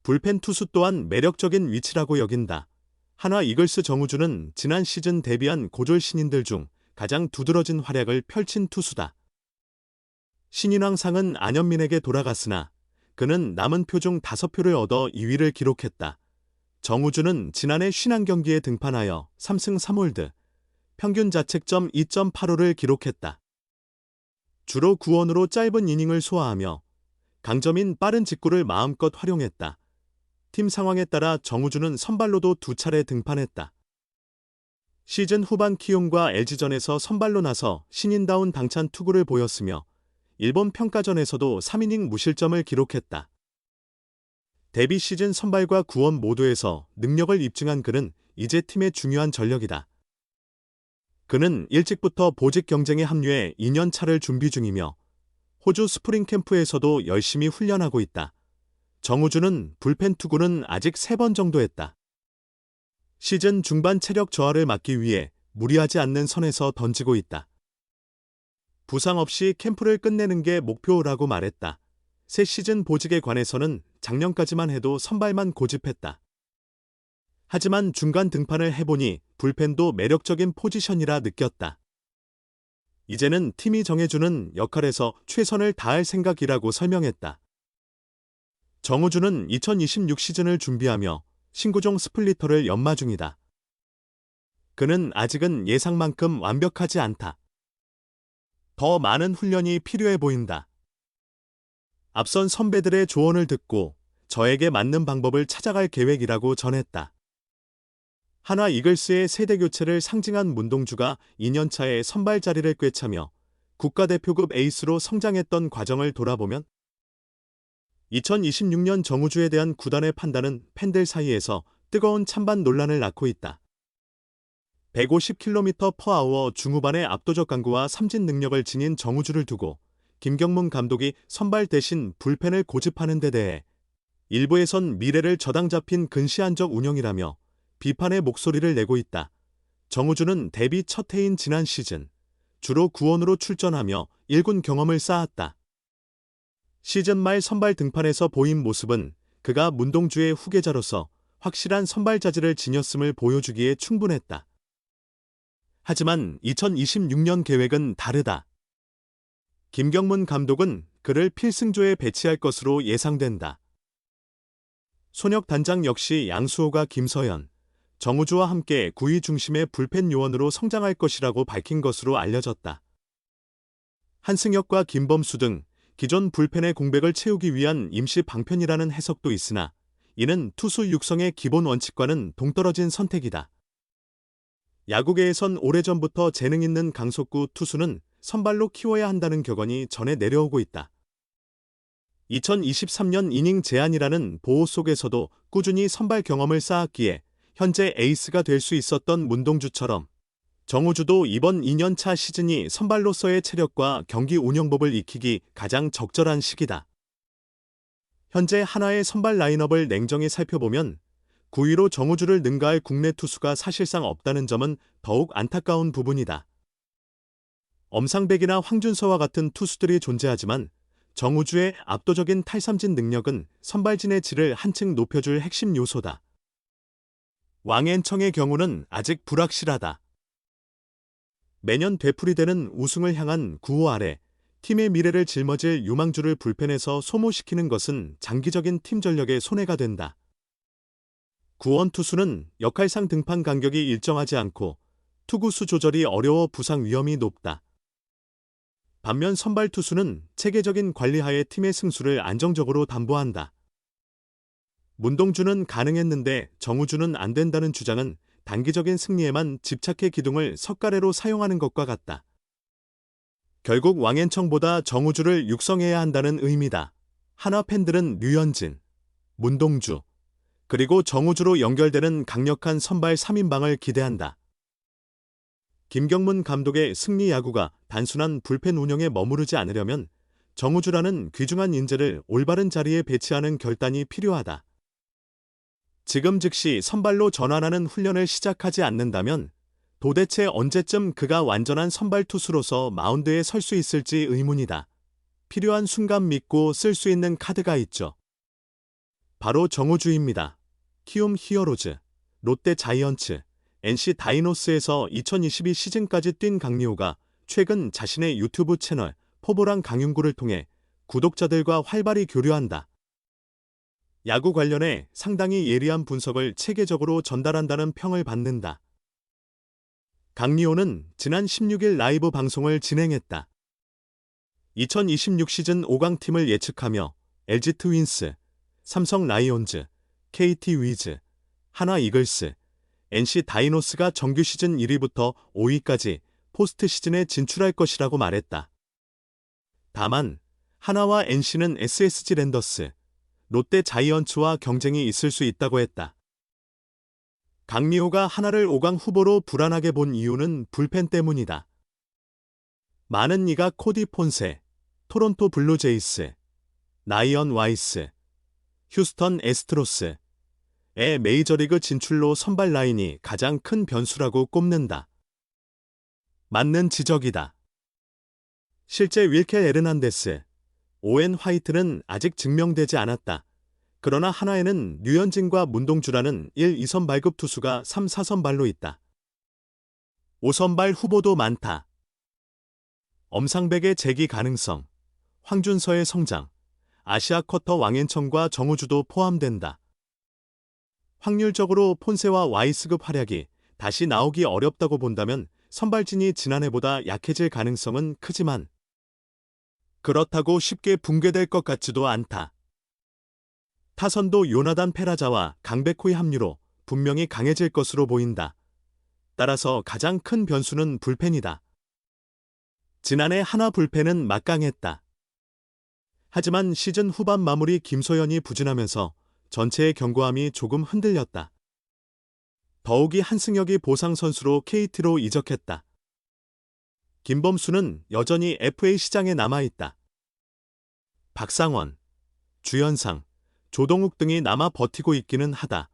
불펜 투수 또한 매력적인 위치라고 여긴다. 한화 이글스 정우주는 지난 시즌 데뷔한 고졸 신인들 중 가장 두드러진 활약을 펼친 투수다. 신인왕상은 안현민에게 돌아갔으나 그는 남은 표 중 5표를 얻어 2위를 기록했다. 정우주는 지난해 51경기에 등판하여 3승 3홀드, 평균 자책점 2.85를 기록했다. 주로 구원으로 짧은 이닝을 소화하며 강점인 빠른 직구를 마음껏 활용했다. 팀 상황에 따라 정우주는 선발로도 2차례 등판했다. 시즌 후반 키움과 LG전에서 선발로 나서 신인다운 당찬 투구를 보였으며 일본 평가전에서도 3이닝 무실점을 기록했다. 데뷔 시즌 선발과 구원 모두에서 능력을 입증한 그는 이제 팀의 중요한 전력이다. 그는 일찍부터 보직 경쟁에 합류해 2년 차를 준비 중이며 호주 스프링 캠프에서도 열심히 훈련하고 있다. 정우주는 불펜 투구는 아직 3번 정도 했다. 시즌 중반 체력 저하를 막기 위해 무리하지 않는 선에서 던지고 있다. 부상 없이 캠프를 끝내는 게 목표라고 말했다. 새 시즌 보직에 관해서는 작년까지만 해도 선발만 고집했다. 하지만 중간 등판을 해보니 불펜도 매력적인 포지션이라 느꼈다. 이제는 팀이 정해주는 역할에서 최선을 다할 생각이라고 설명했다. 정우주는 2026 시즌을 준비하며 신구종 스플리터를 연마 중이다. 그는 아직은 예상만큼 완벽하지 않다. 더 많은 훈련이 필요해 보인다. 앞선 선배들의 조언을 듣고 저에게 맞는 방법을 찾아갈 계획이라고 전했다. 한화 이글스의 세대교체를 상징한 문동주가 2년차에 선발 자리를 꿰차며 국가대표급 에이스로 성장했던 과정을 돌아보면 2026년 정우주에 대한 구단의 판단은 팬들 사이에서 뜨거운 찬반 논란을 낳고 있다. 150km/h 중후반의 압도적 강구와 삼진 능력을 지닌 정우주를 두고 김경문 감독이 선발 대신 불펜을 고집하는 데 대해 일부에선 미래를 저당 잡힌 근시안적 운영이라며 비판의 목소리를 내고 있다. 정우주는 데뷔 첫 해인 지난 시즌 주로 구원으로 출전하며 1군 경험을 쌓았다. 시즌 말 선발 등판에서 보인 모습은 그가 문동주의 후계자로서 확실한 선발 자질을 지녔음을 보여주기에 충분했다. 하지만 2026년 계획은 다르다. 김경문 감독은 그를 필승조에 배치할 것으로 예상된다. 손혁 단장 역시 양수호가 김서현, 정우주와 함께 9위 중심의 불펜 요원으로 성장할 것이라고 밝힌 것으로 알려졌다. 한승혁과 김범수 등 기존 불펜의 공백을 채우기 위한 임시 방편이라는 해석도 있으나 이는 투수 육성의 기본 원칙과는 동떨어진 선택이다. 야구계에선 오래전부터 재능 있는 강속구 투수는 선발로 키워야 한다는 격언이 전해 내려오고 있다. 2023년 이닝 제한이라는 보호 속에서도 꾸준히 선발 경험을 쌓았기에 현재 에이스가 될 수 있었던 문동주처럼 정우주도 이번 2년차 시즌이 선발로서의 체력과 경기 운영법을 익히기 가장 적절한 시기다. 현재 한화의 선발 라인업을 냉정히 살펴보면 9위로 정우주를 능가할 국내 투수가 사실상 없다는 점은 더욱 안타까운 부분이다. 엄상백이나 황준서와 같은 투수들이 존재하지만 정우주의 압도적인 탈삼진 능력은 선발진의 질을 한층 높여줄 핵심 요소다. 왕앤청의 경우는 아직 불확실하다. 매년 되풀이되는 우승을 향한 구호 아래 팀의 미래를 짊어질 유망주를 불펜에서 소모시키는 것은 장기적인 팀 전력에 손해가 된다. 구원 투수는 역할상 등판 간격이 일정하지 않고 투구수 조절이 어려워 부상 위험이 높다. 반면 선발 투수는 체계적인 관리하에 팀의 승수를 안정적으로 담보한다. 문동주는 가능했는데 정우주는 안 된다는 주장은 단기적인 승리에만 집착해 기둥을 석가래로 사용하는 것과 같다. 결국 왕앤청보다 정우주를 육성해야 한다는 의미다. 한화 팬들은 류현진, 문동주, 그리고 정우주로 연결되는 강력한 선발 3인방을 기대한다. 김경문 감독의 승리 야구가 단순한 불펜 운영에 머무르지 않으려면 정우주라는 귀중한 인재를 올바른 자리에 배치하는 결단이 필요하다. 지금 즉시 선발로 전환하는 훈련을 시작하지 않는다면 도대체 언제쯤 그가 완전한 선발 투수로서 마운드에 설 수 있을지 의문이다. 필요한 순간 믿고 쓸 수 있는 카드가 있죠. 바로 정우주입니다. 키움 히어로즈, 롯데 자이언츠, NC 다이노스에서 2022 시즌까지 뛴 강리호가 최근 자신의 유튜브 채널 포보랑 강윤구를 통해 구독자들과 활발히 교류한다. 야구 관련해 상당히 예리한 분석을 체계적으로 전달한다는 평을 받는다. 강리호는 지난 16일 라이브 방송을 진행했다. 2026 시즌 5강 팀을 예측하며 LG 트윈스, 삼성 라이온즈, KT 위즈, 하나 이글스, NC 다이노스가 정규 시즌 1위부터 5위까지 포스트 시즌에 진출할 것이라고 말했다. 다만 하나와 NC는 SSG 랜더스, 롯데 자이언츠와 경쟁이 있을 수 있다고 했다. 강리호가 하나를 5강 후보로 불안하게 본 이유는 불펜 때문이다. 많은 이가 코디 폰세, 토론토 블루제이스, 라이언 와이스, 휴스턴 애스트로스의 메이저리그 진출로 선발 라인이 가장 큰 변수라고 꼽는다. 맞는 지적이다. 실제 윌켈 에르난데스, 오웬 화이트는 아직 증명되지 않았다. 그러나 하나에는 류현진과 문동주라는 1, 2선 발급 투수가 3, 4선발로 있다. 5선발 후보도 많다. 엄상백의 재기 가능성, 황준서의 성장, 아시아 쿼터 왕앤청과 정우주도 포함된다. 확률적으로 폰세와 와이스급 활약이 다시 나오기 어렵다고 본다면 선발진이 지난해보다 약해질 가능성은 크지만 그렇다고 쉽게 붕괴될 것 같지도 않다. 타선도 요나단 페라자와 강백호의 합류로 분명히 강해질 것으로 보인다. 따라서 가장 큰 변수는 불펜이다. 지난해 하나 불펜은 막강했다. 하지만 시즌 후반 마무리 김소연이 부진하면서 전체의 견고함이 조금 흔들렸다. 더욱이 한승혁이 보상 선수로 KT로 이적했다. 김범수는 여전히 FA 시장에 남아있다. 박상원, 주현상, 조동욱 등이 남아 버티고 있기는 하다.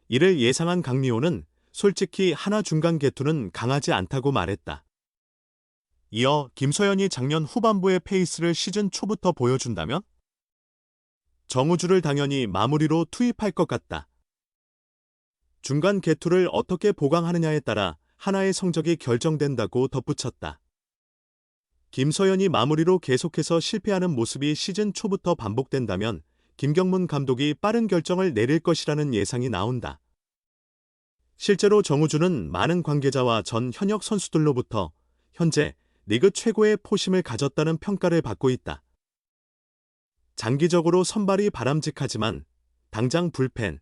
이를 예상한 강리호는 솔직히 하나 중간 개투는 강하지 않다고 말했다. 이어 김소연이 작년 후반부의 페이스를 시즌 초부터 보여준다면? 정우주를 당연히 마무리로 투입할 것 같다. 중간 개투를 어떻게 보강하느냐에 따라 하나의 성적이 결정된다고 덧붙였다. 김서연이 마무리로 계속해서 실패하는 모습이 시즌 초부터 반복된다면 김경문 감독이 빠른 결정을 내릴 것이라는 예상이 나온다. 실제로 정우주는 많은 관계자와 전 현역 선수들로부터 현재 리그 최고의 포심을 가졌다는 평가를 받고 있다. 장기적으로 선발이 바람직하지만 당장 불펜,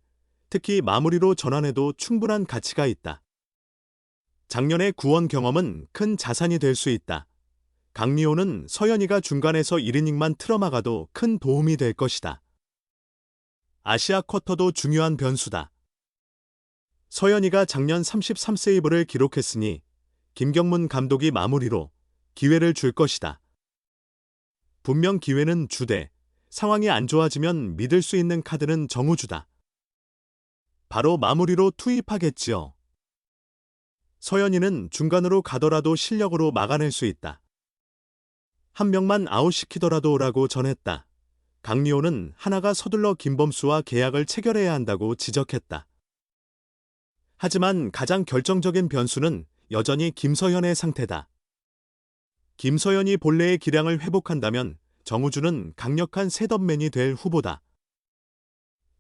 특히 마무리로 전환해도 충분한 가치가 있다. 작년의 구원 경험은 큰 자산이 될 수 있다. 강리호는 서연이가 중간에서 1이닝만 틀어막아도 큰 도움이 될 것이다. 아시아 쿼터도 중요한 변수다. 서연이가 작년 33세이브를 기록했으니 김경문 감독이 마무리로 기회를 줄 것이다. 분명 기회는 주되 상황이 안 좋아지면 믿을 수 있는 카드는 정우주다. 바로 마무리로 투입하겠지요. 서연이는 중간으로 가더라도 실력으로 막아낼 수 있다. 한 명만 아웃시키더라도라고 전했다. 강리호는 하나가 서둘러 김범수와 계약을 체결해야 한다고 지적했다. 하지만 가장 결정적인 변수는 여전히 김서현의 상태다. 김서현이 본래의 기량을 회복한다면 정우주는 강력한 셋업맨이 될 후보다.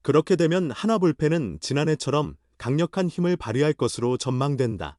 그렇게 되면 하나 불펜은 지난해처럼 강력한 힘을 발휘할 것으로 전망된다.